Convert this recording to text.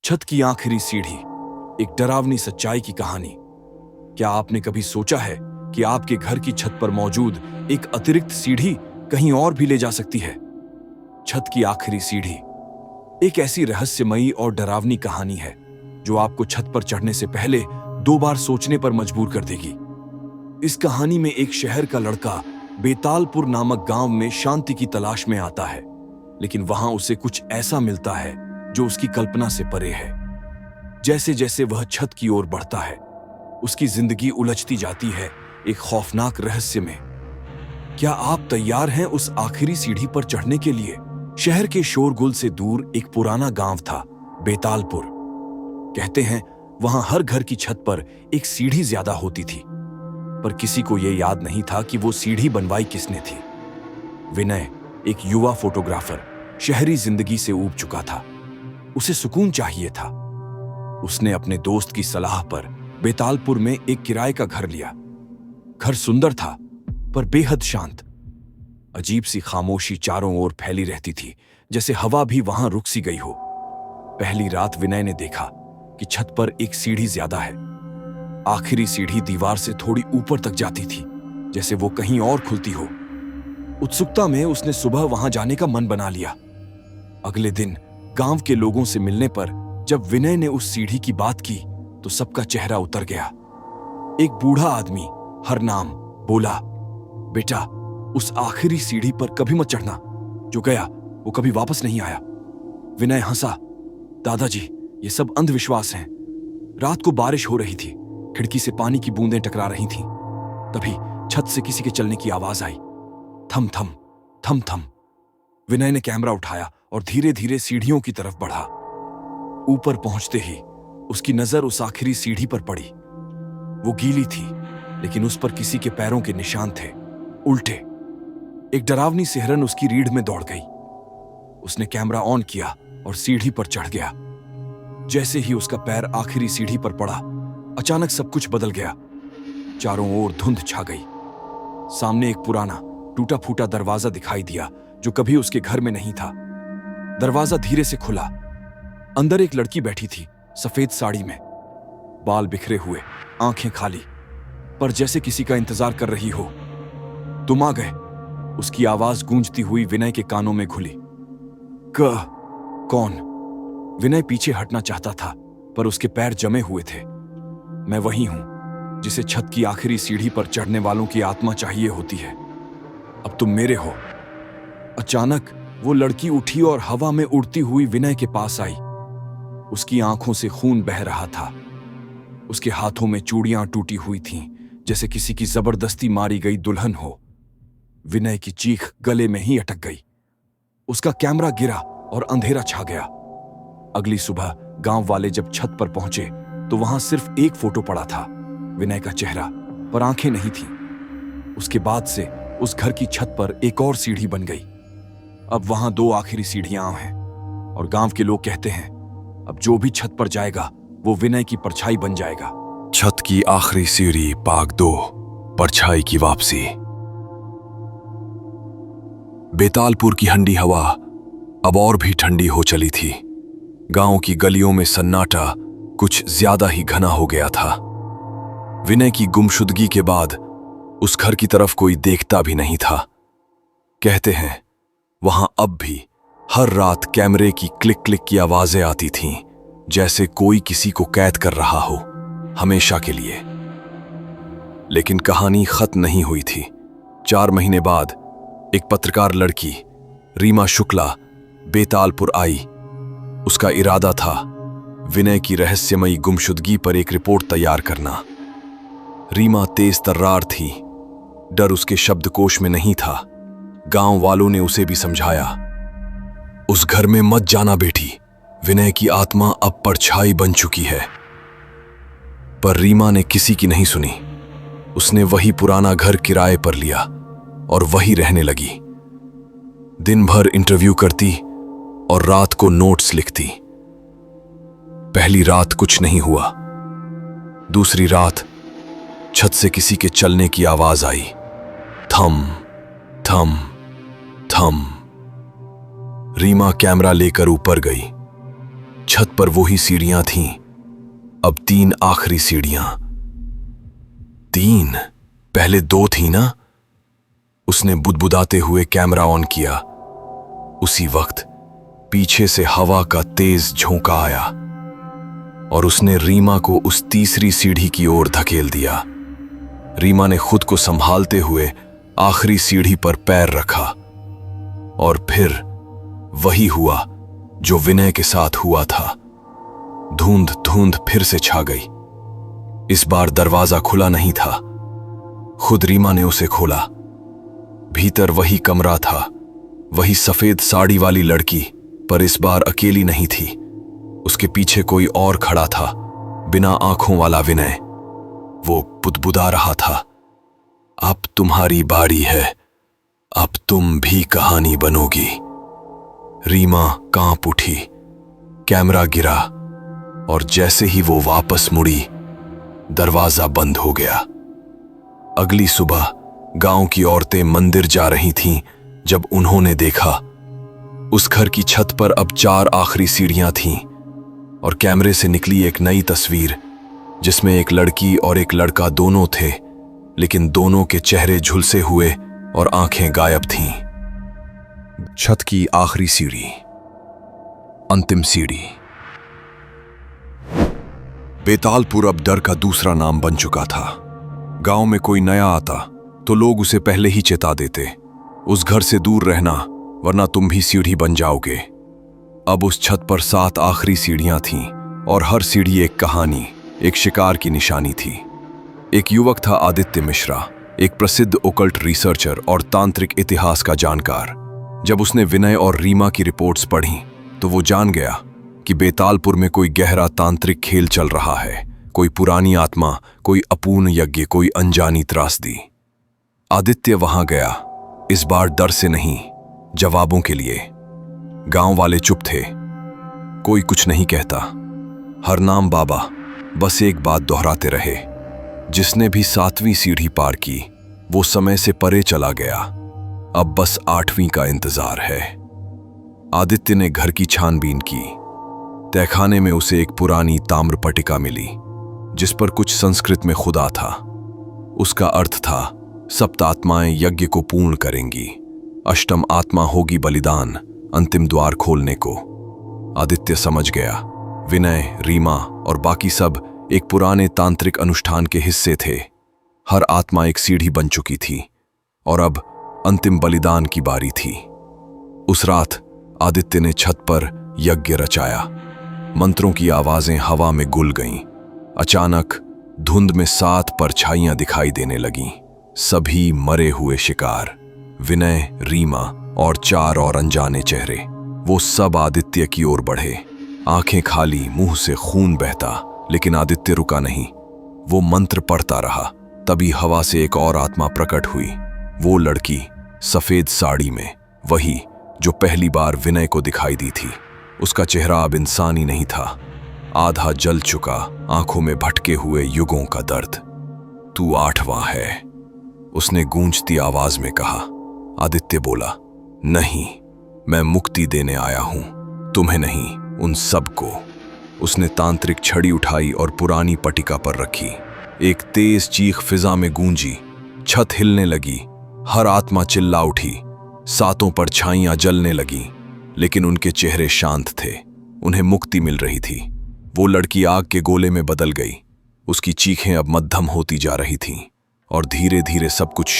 छत की आखिरी सीढ़ी, एक डरावनी सच्चाई की कहानी। क्या आपने कभी सोचा है कि आपके घर की छत पर मौजूद एक अतिरिक्त सीढ़ी कहीं और भी ले जा सकती है? छत की आखिरी सीढ़ी एक ऐसी रहस्यमयी और डरावनी कहानी है जो आपको छत पर चढ़ने से पहले 2 बार सोचने पर मजबूर कर देगी। इस कहानी में एक शहर का लड़का बेतालपुर नामक गांव में शांति की तलाश में आता है, लेकिन वहां उसे कुछ ऐसा मिलता है जो उसकी कल्पना से परे है। जैसे जैसे वह छत की ओर बढ़ता है, उसकी जिंदगी उलझती जाती है एक खौफनाक रहस्य में। क्या आप तैयार हैं उस आखिरी सीढ़ी पर चढ़ने के लिए? शहर के शोरगुल से दूर एक पुराना गांव था, बेतालपुर। कहते हैं वहां हर घर की छत पर एक सीढ़ी ज्यादा होती थी, पर किसी को यह याद नहीं था कि वो सीढ़ी बनवाई किसने थी। विनय, एक युवा फोटोग्राफर, शहरी जिंदगी से ऊब चुका था। उसे सुकून चाहिए था। उसने अपने दोस्त की सलाह पर बेतालपुर में एक किराए का घर लिया। घर सुंदर था, पर बेहद शांत। अजीब सी खामोशी चारों ओर फैली रहती थी, जैसे हवा भी वहां रुक सी गई हो। पहली रात विनय ने देखा कि छत पर एक सीढ़ी ज्यादा है। आखिरी सीढ़ी दीवार से थोड़ी ऊपर तक जाती थी, जैसे वो कहीं और खुलती हो। उत्सुकता में उसने सुबह वहां जाने का मन बना लिया। अगले दिन गांव के लोगों से मिलने पर जब विनय ने उस सीढ़ी की बात की तो सबका चेहरा उतर गया। एक बूढ़ा आदमी, हरनाम, बोला, बेटा, उस आखिरी सीढ़ी पर कभी मत चढ़ना। जो गया वो कभी वापस नहीं आया। विनय हंसा, दादाजी, ये सब अंधविश्वास हैं। रात को बारिश हो रही थी, खिड़की से पानी की बूंदें टकरा रही थीं। तभी छत से किसी के चलने की आवाज आई। थम थम थम थम। विनय ने कैमरा उठाया और धीरे धीरे सीढ़ियों की तरफ बढ़ा। ऊपर पहुंचते ही उसकी नजर उस आखिरी सीढ़ी पर पड़ी। वो गीली थी, लेकिन उस पर किसी के पैरों के निशान थे, उल्टे। एक डरावनी सिहरन उसकी रीढ़ में दौड़ गई। उसने कैमरा ऑन किया और सीढ़ी पर चढ़ गया। जैसे ही उसका पैर आखिरी सीढ़ी पर पड़ा, अचानक सब कुछ बदल गया। चारों ओर धुंध छा गई। सामने एक पुराना टूटा फूटा दरवाजा दिखाई दिया जो कभी उसके घर में नहीं था। दरवाजा धीरे से खुला। अंदर एक लड़की बैठी थी, सफेद साड़ी में, बाल बिखरे हुए, आंखें खाली, पर जैसे किसी का इंतजार कर रही हो। तुम आ गए, उसकी आवाज गूंजती हुई विनय के कानों में घुली। कौन? विनय पीछे हटना चाहता था, पर उसके पैर जमे हुए थे। मैं वही हूं जिसे छत की आखिरी सीढ़ी पर चढ़ने वालों की आत्मा चाहिए होती है। अब तुम मेरे हो। अचानक वो लड़की उठी और हवा में उड़ती हुई विनय के पास आई। उसकी आंखों से खून बह रहा था। उसके हाथों में चूड़ियां टूटी हुई थीं, जैसे किसी की जबरदस्ती मारी गई दुल्हन हो। विनय की चीख गले में ही अटक गई। उसका कैमरा गिरा और अंधेरा छा गया। अगली सुबह गांव वाले जब छत पर पहुंचे तो वहां सिर्फ एक फोटो पड़ा था, विनय का चेहरा, पर आंखें नहीं थीं। उसके बाद से उस घर की छत पर एक और सीढ़ी बन गई। अब वहां 2 आखिरी सीढ़ियां हैं, और गांव के लोग कहते हैं अब जो भी छत पर जाएगा वो विनय की परछाई बन जाएगा। छत की आखिरी सीढ़ी भाग 2, परछाई की वापसी। बेतालपुर की ठंडी हवा अब और भी ठंडी हो चली थी। गांव की गलियों में सन्नाटा कुछ ज्यादा ही घना हो गया था। विनय की गुमशुदगी के बाद उस घर की तरफ कोई देखता भी नहीं था। कहते हैं वहां अब भी हर रात कैमरे की क्लिक क्लिक की आवाजें आती थीं, जैसे कोई किसी को कैद कर रहा हो, हमेशा के लिए। लेकिन कहानी खत्म नहीं हुई थी। 4 महीने बाद एक पत्रकार लड़की, रीमा शुक्ला, बेतालपुर आई। उसका इरादा था विनय की रहस्यमयी गुमशुदगी पर एक रिपोर्ट तैयार करना। रीमा तेज तर्रार थी। डर उसके शब्दकोश में नहीं था। गांव वालों ने उसे भी समझाया, उस घर में मत जाना बेटी, विनय की आत्मा अब परछाई बन चुकी है। पर रीमा ने किसी की नहीं सुनी। उसने वही पुराना घर किराए पर लिया और वही रहने लगी। दिन भर इंटरव्यू करती और रात को नोट्स लिखती। पहली रात कुछ नहीं हुआ। दूसरी रात छत से किसी के चलने की आवाज आई। थम थम थम। रीमा कैमरा लेकर ऊपर गई। छत पर वही सीढ़ियां थीं, अब 3 आखिरी सीढ़ियां। 3? पहले 2 थी ना? उसने बुदबुदाते हुए कैमरा ऑन किया। उसी वक्त पीछे से हवा का तेज झोंका आया और उसने रीमा को उस तीसरी सीढ़ी की ओर धकेल दिया। रीमा ने खुद को संभालते हुए आखिरी सीढ़ी पर पैर रखा और फिर वही हुआ जो विनय के साथ हुआ था। धुंध फिर से छा गई। इस बार दरवाजा खुला नहीं था, खुद रीमा ने उसे खोला। भीतर वही कमरा था, वही सफेद साड़ी वाली लड़की, पर इस बार अकेली नहीं थी। उसके पीछे कोई और खड़ा था, बिना आंखों वाला विनय। वो बुदबुदा रहा था, अब तुम्हारी बारी है, अब तुम भी कहानी बनोगी। रीमा कांप उठी, कैमरा गिरा और जैसे ही वो वापस मुड़ी, दरवाजा बंद हो गया। अगली सुबह गांव की औरतें मंदिर जा रही थीं जब उन्होंने देखा उस घर की छत पर अब 4 आखिरी सीढ़ियां थीं और कैमरे से निकली एक नई तस्वीर जिसमें एक लड़की और एक लड़का दोनों थे, लेकिन दोनों के चेहरे झुलसे हुए और आंखें गायब थीं। छत की आखिरी सीढ़ी, अंतिम सीढ़ी। बेतालपुर अब डर का दूसरा नाम बन चुका था। गांव में कोई नया आता तो लोग उसे पहले ही चेता देते, उस घर से दूर रहना वरना तुम भी सीढ़ी बन जाओगे। अब उस छत पर 7 आखिरी सीढ़ियां थीं और हर सीढ़ी एक कहानी, एक शिकार की निशानी थी। एक युवक था आदित्य मिश्रा, एक प्रसिद्ध ओकल्ट रिसर्चर और तांत्रिक इतिहास का जानकार। जब उसने विनय और रीमा की रिपोर्ट्स पढ़ी तो वो जान गया कि बेतालपुर में कोई गहरा तांत्रिक खेल चल रहा है, कोई पुरानी आत्मा, कोई अपूर्ण यज्ञ, कोई अनजानी त्रासदी। आदित्य वहां गया, इस बार डर से नहीं, जवाबों के लिए। गांव वाले चुप थे, कोई कुछ नहीं कहता। हर नाम बाबा बस एक बात दोहराते रहे, जिसने भी 7वीं सीढ़ी पार की वो समय से परे चला गया, अब बस 8वीं का इंतजार है। आदित्य ने घर की छानबीन की। तहखाने में उसे एक पुरानी ताम्र पट्टिका मिली जिस पर कुछ संस्कृत में खुदा था। उसका अर्थ था, सप्त आत्माएं यज्ञ को पूर्ण करेंगी, अष्टम आत्मा होगी बलिदान, अंतिम द्वार खोलने को। आदित्य समझ गया, विनय, रीमा और बाकी सब एक पुराने तांत्रिक अनुष्ठान के हिस्से थे। हर आत्मा एक सीढ़ी बन चुकी थी और अब अंतिम बलिदान की बारी थी। उस रात आदित्य ने छत पर यज्ञ रचाया। मंत्रों की आवाजें हवा में गुल गईं। अचानक धुंध में 7 परछाइयां दिखाई देने लगीं, सभी मरे हुए शिकार, विनय, रीमा और 4 और अनजाने चेहरे। वो सब आदित्य की ओर बढ़े, आंखें खाली, मुंह से खून बहता, लेकिन आदित्य रुका नहीं। वो मंत्र पढ़ता रहा। तभी हवा से एक और आत्मा प्रकट हुई, वो लड़की सफेद साड़ी में, वही जो पहली बार विनय को दिखाई दी थी। उसका चेहरा अब इंसानी नहीं था, आधा जल चुका, आंखों में भटके हुए युगों का दर्द। तू 8वां है, उसने गूंजती आवाज में कहा। आदित्य बोला, नहीं, मैं मुक्ति देने आया हूं, तुम्हें नहीं, उन सबको। उसने तांत्रिक छड़ी उठाई और पुरानी पट्टिका पर रखी। एक तेज चीख फिजा में गूंजी, छत हिलने लगी, हर आत्मा चिल्ला उठी, 7 परछाइयां जलने लगीं, लेकिन उनके चेहरे शांत थे, उन्हें मुक्ति मिल रही थी। वो लड़की आग के गोले में बदल गई, उसकी चीखें अब मध्यम होती जा रही थीं और धीरे धीरे सब कुछ